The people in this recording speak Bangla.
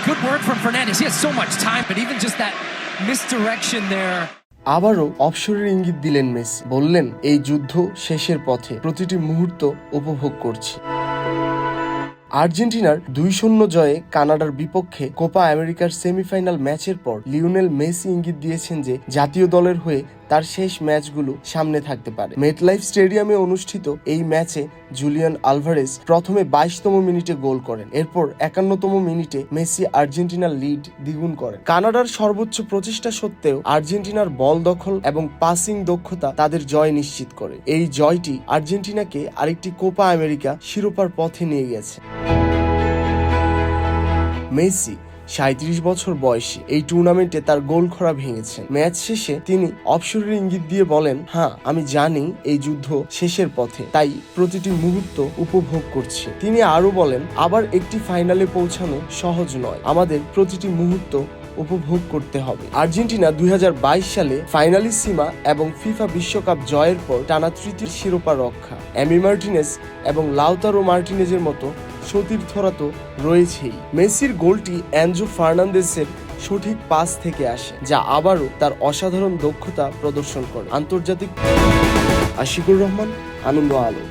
good work from Fernandez. He has so much time, but even just that misdirection there. আবারও অবসরের ইঙ্গিত দিলেন মেসি, বললেন এই যুদ্ধ শেষের পথে, প্রতিটি মুহূর্ত উপভোগ করছি। আর্জেন্টিনার 2-0 জয়ে কানাডার বিপক্ষে কোপা আমেরিকার সেমিফাইনাল ম্যাচের পর লিওনেল মেসি ইঙ্গিত দিয়েছেন যে জাতীয় দলের হয়ে তার শেষ ম্যাচগুলো সামনে থাকতে পারে। মেটলাইফ স্টেডিয়ামে অনুষ্ঠিত এই ম্যাচে জুলিয়ান আলভারেজ প্রথমে 22তম মিনিটে গোল করেন। এরপর 51তম মিনিটে মেসি আর্জেন্টিনার লিড দ্বিগুণ করেন। কানাডার সর্বোচ্চ প্রচেষ্টা সত্ত্বেও আর্জেন্টিনার বল দখল এবং পাসিং দক্ষতা তাদের জয় নিশ্চিত করে। এই জয়টি আর্জেন্টিনাকে আরেকটি কোপা আমেরিকা শিরোপার পথে নিয়ে গেছে। মেসি 37 বছর বয়সী এই টুর্নামেন্টে তার গোল খরা ভেঙেছেন। ম্যাচ শেষে তিনি অবসরের ইঙ্গিত দিয়ে বলেন, হ্যাঁ আমি জানি এই যুদ্ধ শেষের পথে, তাই প্রতিটি মুহূর্ত উপভোগ করছি। তিনি আরো বলেন, আবার একটি ফাইনালে পৌঁছানো সহজ নয়, আমাদের প্রতিটি মুহূর্ত উপভোগ করতে হবে। আর্জেন্টিনা 2022 সালে ফাইনালিসিমা এবং ফিফা বিশ্বকাপ জয়ের পর টানা তৃতীয় শিরোপা রক্ষা। এমি মার্টিনেজ এবং লাউতারো মার্টিনেজের মতো সতীর্থরা তো রয়েছেই। মেসির গোলটি এনজো ফার্নান্দেসের সঠিক পাস থেকে আসে, যা আবারও তার অসাধারণ দক্ষতা প্রদর্শন করে। আন্তর্জাতিক আশিকুর রহমান, আনন্দ আলো।